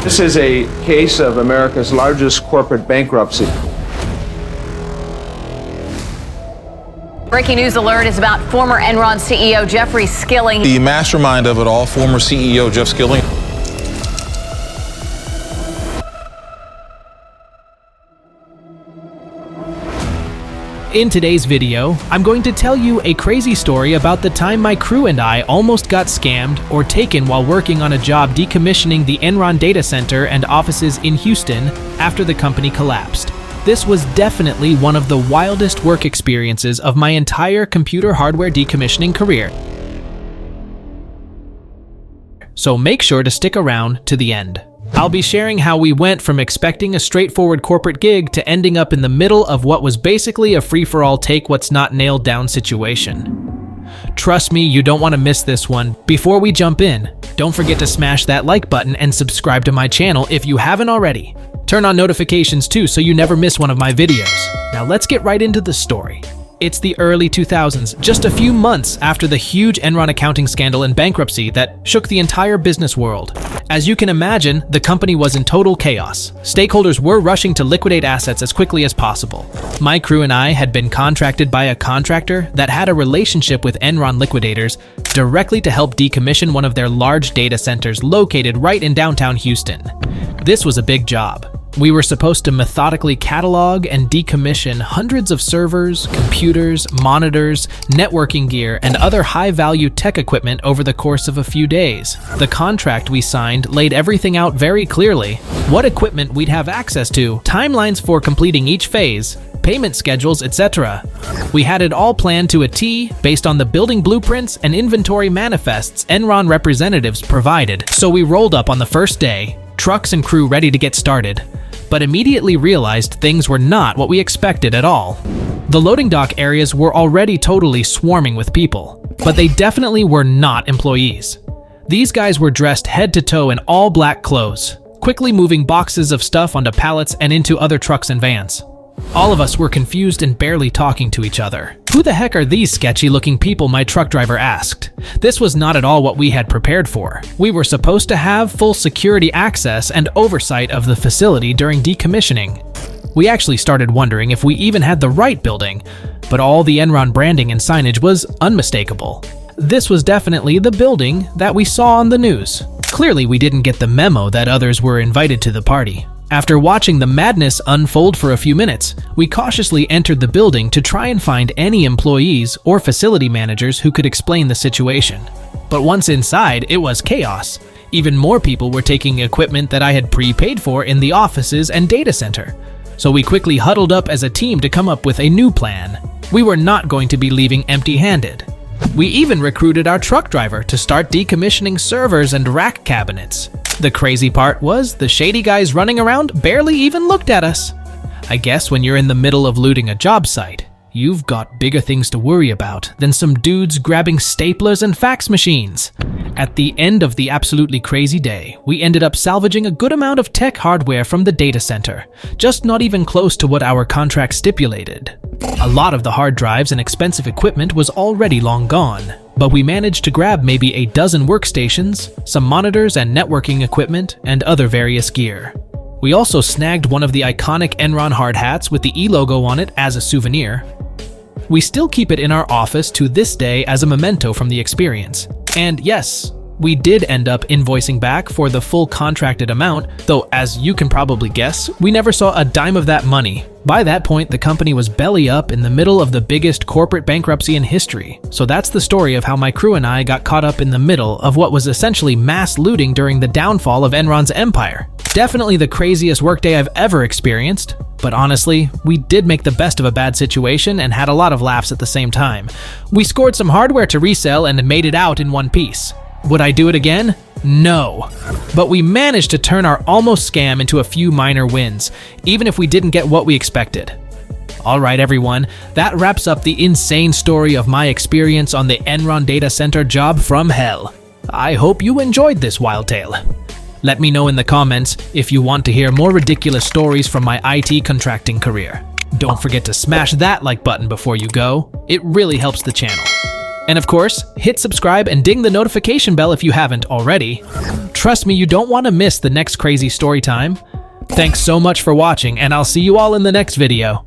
This is a case of America's largest corporate bankruptcy. Breaking news alert is about former Enron CEO Jeffrey Skilling. The mastermind of it all, former CEO Jeff Skilling. In today's video, I'm going to tell you a crazy story about the time my crew and I almost got scammed or taken while working on a job decommissioning the Enron data center and offices in Houston after the company collapsed. This was definitely one of the wildest work experiences of my entire computer hardware decommissioning career. So make sure to stick around to the end. I'll be sharing how we went from expecting a straightforward corporate gig to ending up in the middle of what was basically a free-for-all take what's not nailed down situation. Trust me, you don't want to miss this one. Before we jump in, don't forget to smash that like button and subscribe to my channel if you haven't already. Turn on notifications too so you never miss one of my videos. Now let's get right into the story. It's the early 2000s, just a few months after the huge Enron accounting scandal and bankruptcy that shook the entire business world. As you can imagine, the company was in total chaos. Stakeholders were rushing to liquidate assets as quickly as possible. My crew and I had been contracted by a contractor that had a relationship with Enron liquidators directly to help decommission one of their large data centers located right in downtown Houston. This was a big job. We were supposed to methodically catalog and decommission hundreds of servers, computers, monitors, networking gear, and other high-value tech equipment over the course of a few days. The contract we signed laid everything out very clearly: what equipment we'd have access to, timelines for completing each phase, payment schedules, etc. We had it all planned to a T based on the building blueprints and inventory manifests Enron representatives provided. So we rolled up on the first day, trucks and crew ready to get started, but immediately realized things were not what we expected at all. The loading dock areas were already totally swarming with people, but they definitely were not employees. These guys were dressed head to toe in all black clothes, quickly moving boxes of stuff onto pallets and into other trucks and vans. All of us were confused and barely talking to each other. Who the heck are these sketchy-looking people, my truck driver asked. This was not at all what we had prepared for. We were supposed to have full security access and oversight of the facility during decommissioning. We actually started wondering if we even had the right building, but all the Enron branding and signage was unmistakable. This was definitely the building that we saw on the news. Clearly, we didn't get the memo that others were invited to the party. After watching the madness unfold for a few minutes, we cautiously entered the building to try and find any employees or facility managers who could explain the situation. But once inside, it was chaos. Even more people were taking equipment that I had prepaid for in the offices and data center. So we quickly huddled up as a team to come up with a new plan. We were not going to be leaving empty-handed. We even recruited our truck driver to start decommissioning servers and rack cabinets. The crazy part was the shady guys running around barely even looked at us. I guess when you're in the middle of looting a job site, you've got bigger things to worry about than some dudes grabbing staplers and fax machines. At the end of the absolutely crazy day, we ended up salvaging a good amount of tech hardware from the data center, just not even close to what our contract stipulated. A lot of the hard drives and expensive equipment was already long gone, but we managed to grab maybe a dozen workstations, some monitors and networking equipment, and other various gear. We also snagged one of the iconic Enron hard hats with the E logo on it as a souvenir. We still keep it in our office to this day as a memento from the experience. And yes, we did end up invoicing back for the full contracted amount, though as you can probably guess, we never saw a dime of that money. By that point, the company was belly up in the middle of the biggest corporate bankruptcy in history. So that's the story of how my crew and I got caught up in the middle of what was essentially mass looting during the downfall of Enron's empire. Definitely the craziest workday I've ever experienced, but honestly, we did make the best of a bad situation and had a lot of laughs at the same time. We scored some hardware to resell and made it out in one piece. Would I do it again? No. But we managed to turn our almost scam into a few minor wins, even if we didn't get what we expected. Alright everyone, that wraps up the insane story of my experience on the Enron data center job from hell. I hope you enjoyed this wild tale. Let me know in the comments if you want to hear more ridiculous stories from my IT contracting career. Don't forget to smash that like button before you go. It really helps the channel. And of course, hit subscribe and ding the notification bell if you haven't already. Trust me, you don't want to miss the next crazy story time. Thanks so much for watching, and I'll see you all in the next video.